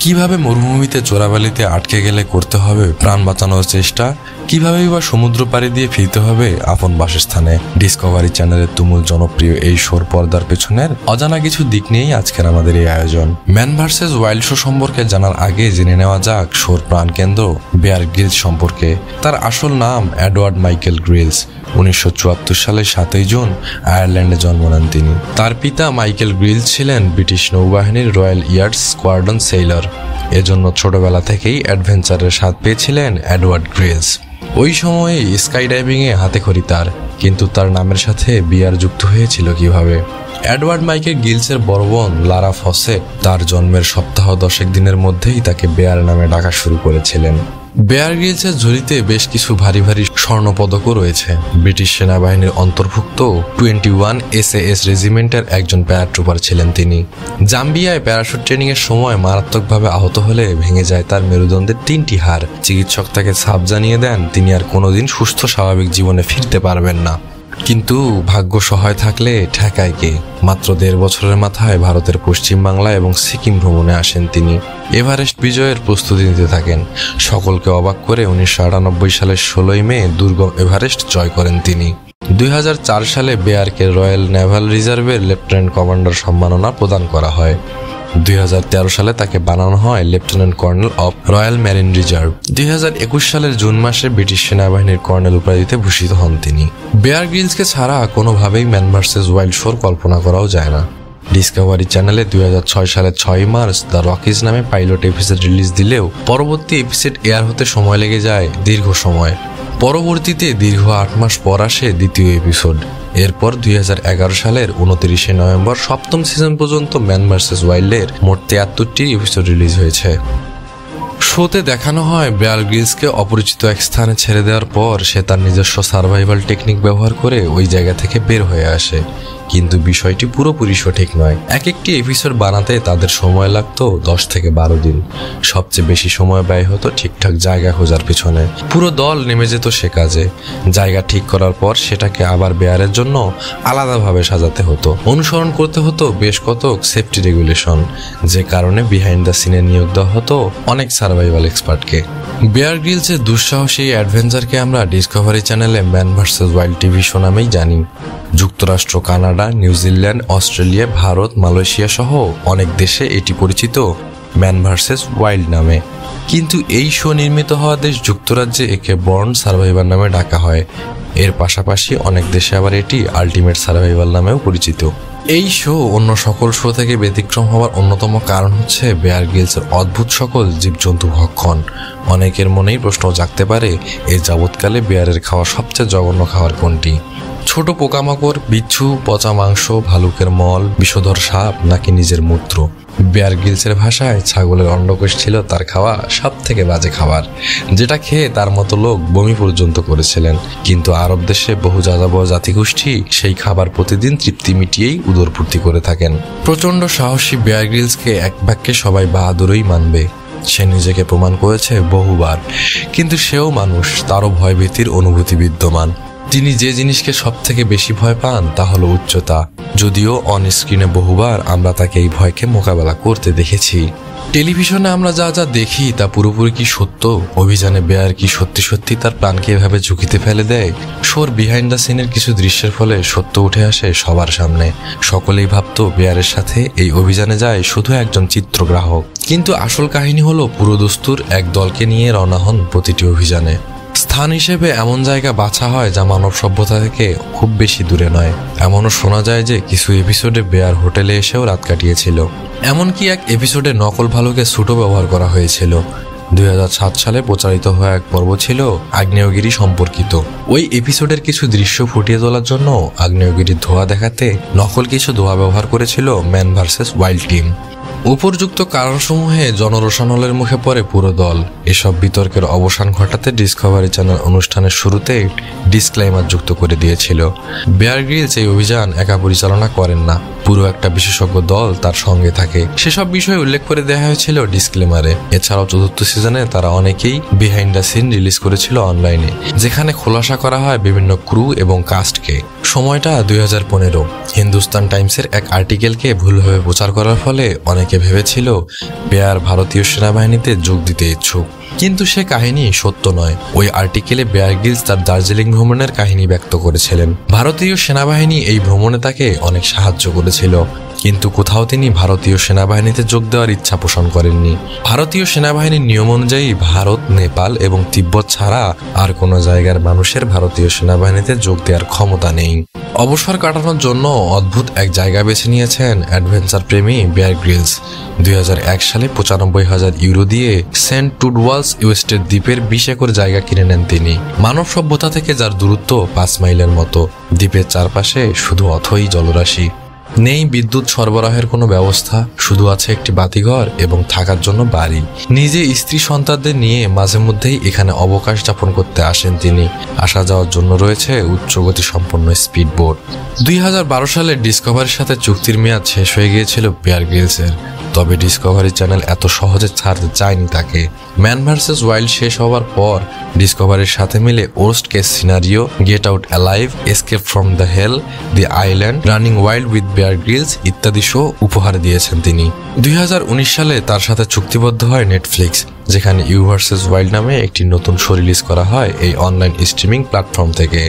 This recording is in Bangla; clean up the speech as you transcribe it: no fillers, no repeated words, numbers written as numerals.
কিভাবে মরুভূমিতে চোরাবালিতে আটকে গেলে করতে হবে প্রাণ বাঁচানোর চেষ্টা, কিভাবে বা সমুদ্র পাড়ি দিয়ে ফিরতে হবে আপন বাসস্থানে। ডিসকভারি চ্যানেলের তুমুল জনপ্রিয় এই শোর পর্দার পেছনের অজানা কিছু দিক নিয়েই আজকের আমাদের এই আয়োজন। ম্যান ভার্সেস ওয়াইল্ড শো সম্পর্কে জানার আগে জেনে নেওয়া যাক শোর প্রাণকেন্দ্র বেয়ার গ্রিলস সম্পর্কে। তার আসল নাম এডওয়ার্ড মাইকেল গ্রিলস। 1974 সালের 7 জুন আয়ারল্যান্ডে জন্ম নেন তিনি। তার পিতা মাইকেল গ্রিলস ছিলেন ব্রিটিশ নৌবাহিনীর রয়্যাল ইয়ার্ডস স্কোয়াড্রন সেইলর। এজন্য ছোটবেলা থেকেই অ্যাডভেঞ্চারের স্বাদ পেয়েছিলেন এডওয়ার্ড গ্রিলস। ওই সময়ে স্কাই ডাইভিংয়ে হাতেখড়ি তার, কিন্তু তার নামের সাথে বিয়ার যুক্ত হয়েছিল কিভাবে? এডওয়ার্ড মাইকেল গিলসের বড় বোন লারা ফসে তার জন্মের সপ্তাহ 10 দিনের মধ্যেই তাকে বেয়ার নামে ডাকা শুরু করেছিলেন। বেয়ার গ্রিলসের ঝুলিতে বেশ কিছু ভারী ভারী স্বর্ণপদকও রয়েছে। ব্রিটিশ সেনাবাহিনীর অন্তর্ভুক্ত 21 SAS রেজিমেন্টের একজন প্যারাট্রুপার ছিলেন তিনি। জাম্বিয়ায় প্যারাশুট ট্রেনিং এর সময় মারাত্মকভাবে আহত হলে ভেঙে যায় তার মেরুদণ্ডের 3টি হাড়। চিকিৎসক তাকে সাফ জানিয়ে দেন তিনি আর কোনোদিন সুস্থ স্বাভাবিক জীবনে ফিরতে পারবেন না। কিন্তু ভাগ্য সহায় থাকলে ঠেকায় কে? মাত্র 1.5 বছরের মাথায় ভারতের পশ্চিম বাংলা এবং সিকিম ভ্রমণে আসেন তিনি। এভারেস্ট বিজয়ের প্রস্তুতি নিতে থাকেন। সকলকে অবাক করে 1998 সালের 16 মে দুর্গম এভারেস্ট জয় করেন তিনি। 2004 সালে বেয়ারকে রয়্যাল নেভাল রিজার্ভের লেফটেন্যান্ট কমান্ডার সম্মাননা প্রদান করা হয়। 2013 সালে তাকে বানানো হয় lieutenant colonel of royal marine reserve. 2021 সালের জুন মাসে ব্রিটিশ সেনাবাহিনীর কর্নেল উপাধিতে ভূষিত হন তিনি। বেয়ার গ্রিলসকে ছাড়া কোনোভাবেই ম্যান ভার্সেস ওয়াইল্ড শোর কল্পনা করাও যায় না। ডিসকভারি চ্যানেলে 2006 সালের 6 মার্চ দ্য রকিজ নামে পাইলট এপিসোড রিলিজ দিলেও পরবর্তী এপিসোড এয়ার হতে সময় লেগে যায় দীর্ঘ সময়। পরবর্তীতে দীর্ঘ 8 মাস পর আসে দ্বিতীয় এপিসোড। এরপর 2011 সালের 29 নভেম্বর 7ম সিজন পর্যন্ত ম্যান ভার্সেস ওয়াইল্ডের মোট 73টি এপিসোড রিলিজ হয়েছে। শোতে দেখানো হয় বেয়ার গ্রিলসকে অপরিচিত এক স্থানে ছেড়ে দেওয়ার পর সে তার নিজস্ব সার্ভাইভাল টেকনিক ব্যবহার করে ওই জায়গা থেকে বের হয়ে আসে। কিন্তু বিষয়টি পুরোপুরি সঠিক নয়। এক একটি এপিসোড বানাতে তাদের সময় লাগতো 10 থেকে 12 দিন। সবচেয়ে বেশি সময় ব্যয় হতো ঠিকঠাক জায়গা খোঁজার পিছনে। পুরো দল নেমে যেত সে কাজে। জায়গা ঠিক করার পর সেটাকে আবার বেয়ারের জন্য আলাদাভাবে সাজাতে হতো। অনুসরণ করতে হতো বেশ কতক সেফটি রেগুলেশন, যে কারণে বিহাইন্ড দ্য সিনে নিয়োগ দেওয়া হতো অনেক সার্ভাইভাল এক্সপার্টকে। বেয়ার গ্রিলসের দুঃসাহসী অ্যাডভেঞ্চারকে আমরা ডিসকভারি চ্যানেলে man versus wild TV show নামেই জানি। যুক্তরাষ্ট্র, Canada, New Zealand, Australia, Bharat, Malaysia সহ অনেক দেশে এটি পরিচিত ম্যান ভার্সেস ওয়াইল্ড নামে। কিন্তু এই শো নির্মিত হওয়া দেশ যুক্তরাজ্যে একে বর্ন সার্ভাইভার নামে ডাকা হয়। এর পাশাপাশি অনেক দেশে আবার এটি আলটিমেট সার্ভাইভাল নামেও পরিচিত। এই শো অন্য সকল শো থেকে ব্যতিক্রম হওয়ার অন্যতম কারণ হচ্ছে বেয়ার গ্রিলসের অদ্ভুত সকল জীবজন্তু ভক্ষণ। অনেকের মনেই প্রশ্ন জাগতে পারে এই যাবৎকালে বেয়ারের খাওয়া সবচেয়ে জঘন্য খাবার কোনটি? ছোট পোকামাকড়, বিচ্ছু, পচা মাংস, ভালুকের মল, বিষধর সাপ নাকি নিজের মূত্র? বেয়ার গ্রিলসের ভাষায় ছাগলের অন্ডকোষ ছিল তার খাওয়া সব থেকে বাজে খাবার, যেটা খেয়ে তার মতো লোক বমি পর্যন্ত করেছিলেন। কিন্তু আরব দেশে বহু যাযাবর জাতিগোষ্ঠী সেই খাবার প্রতিদিন তৃপ্তি মিটিয়েই উদরপূর্তি করে থাকেন। প্রচন্ড সাহসী বেয়ার গ্রিলসকে এক বাক্যে সবাই বাহাদুরই মানবে। সে নিজেকে প্রমাণ করেছে বহুবার, কিন্তু সেও মানুষ, তারও ভয়ভীতির অনুভূতি বিদ্যমান। তিনি যে জিনিসকে সব থেকে বেশি ভয় পান তা হলো উচ্চতা। যদিও অন স্ক্রিনে বহুবার আমরা তাকে এই ভয়কে মোকাবেলা করতে দেখেছি। টেলিভিশনে আমরা যা যা দেখি তা পুরোপুরি কি সত্য? অভিযানে বেয়ার কি সত্যি সত্যি তার প্রাণকে এভাবে ঝুঁকিতে ফেলে দেয়? শোর বিহাইন্ড দ্য সিনের কিছু দৃশ্যের ফলে সত্য উঠে আসে সবার সামনে। সকলেই ভাবতো বেয়ারের সাথে এই অভিযানে যায় শুধু একজন চিত্রগ্রাহক, কিন্তু আসল কাহিনী হলো পুরো দস্তুর এক দলকে নিয়ে রওনা হন প্রতিটি অভিযানে। স্থান হিসেবে এমন জায়গা বাছা হয় যা মানব সভ্যতা থেকে খুব বেশি দূরে নয়। এমনও শোনা যায় যে কিছু এপিসোডে বেয়ার হোটেলে এসেও রাত কাটিয়েছিল। এমনকি এক এপিসোডে নকল ভালুকের স্যুটও ব্যবহার করা হয়েছিল। 2007 সালে প্রচারিত হওয়া এক পর্ব ছিল আগ্নেয়গিরি সম্পর্কিত। ওই এপিসোডের কিছু দৃশ্য ফুটিয়ে তোলার জন্য আগ্নেয়গিরির ধোঁয়া দেখাতে নকল কিছু ধোঁয়া ব্যবহার করেছিল ম্যান ভার্সেস ওয়াইল্ড টিম। উপর্যুক্ত কারণসমূহে জনরোষানলের মুখে পড়ে পুরো দল। এসব বিতর্কের অবসান ঘটাতে ডিসকভারি চ্যানেল অনুষ্ঠানের শুরুতেই ডিসক্লেইমার যুক্ত করে দিয়েছিল। বেয়ার গ্রিলস এই অভিযান একা পরিচালনা করেন না, পুরো একটা বিশেষজ্ঞ দল তার সঙ্গে থাকে। সেসব বিষয় উল্লেখ করে দেওয়া হয়েছিল ডিসক্লেমারে। এছাড়াও চতুর্থ সিজনে তারা অনেকেই বিহাইন্ড দ্য সিন রিলিজ করেছিল অনলাইনে, যেখানে খোলাসা করা হয় বিভিন্ন ক্রু এবং কাস্টকে। সময়টা 2015। হিন্দুস্তান টাইমসের এক আর্টিকেলকে ভুলভাবে প্রচার করার ফলে অনেকে ভেবেছিল বেয়ার ভারতীয় সেনাবাহিনীতে যোগ দিতে ইচ্ছুক, কিন্তু সে কাহিনী সত্য নয়। ওই আর্টিকেলে বেয়ার গ্রিলস তার দার্জিলিং ভ্রমণের কাহিনী ব্যক্ত করেছিলেন। ভারতীয় সেনাবাহিনী এই ভ্রমণে তাকে অনেক সাহায্য করেছিল, কিন্তু কোথাও তিনি ভারতীয় সেনাবাহিনীতে যোগ দেওয়ার ইচ্ছা পোষণ করেননি। ভারতীয় সেনাবাহিনীর নিয়ম অনুযায়ী ভারত, নেপাল এবং তিব্বত ছাড়া আর কোনো জায়গার মানুষের ভারতীয় সেনাবাহিনীতে যোগ দেওয়ার ক্ষমতা নেই। অবসর কাটানোর জন্য অদ্ভুত এক জায়গা বেছে নিয়েছেন অ্যাডভেঞ্চার প্রেমী বেয়ার গ্রিলস। 2001 সালে 95,000 ইউরো দিয়ে সেন্ট টুডওয়ালস ওয়েস্টের দ্বীপের 20 একর জায়গা কিনে নেন তিনি। মানব সভ্যতা থেকে যার দূরত্ব 5 মাইলের মতো। দ্বীপের চারপাশে শুধু অথই জলরাশি। নেই বিদ্যুৎ সরবরাহের কোনো ব্যবস্থা, শুধু আছে একটি বাতিঘর এবং থাকার জন্য বাড়ি। নিজে স্ত্রী সন্তানদের নিয়ে মাঝে মধ্যেই এখানে অবকাশ যাপন করতে আসেন তিনি। আসা যাওয়ার জন্য রয়েছে উচ্চগতি সম্পন্ন স্পিড বোট। 2012 সালে ডিসকভারির সাথে চুক্তির মেয়াদ শেষ হয়ে গিয়েছিল বেয়ার গ্রিলসের, তবে ডিসকভারি চ্যানেল এত সহজে ছাড়তে চায়নি তাকে। ম্যান ভার্সেস ওয়াইল্ড শেষ হওয়ার পর ডিসকভারির সাথে মিলে worst case scenario, get out alive, escape from the hell, the island, running wild with Bear Grylls ইত্যাদি শো উপহার দিয়েছেন তিনি। 2019 সালে তার সাথে চুক্তিবদ্ধ হয় নেটফ্লিক্স, যেখানে ইউ ভার্সেস ওয়াইল্ড নামে একটি নতুন শো রিলিজ করা হয় এই অনলাইন স্ট্রিমিং প্ল্যাটফর্ম থেকে।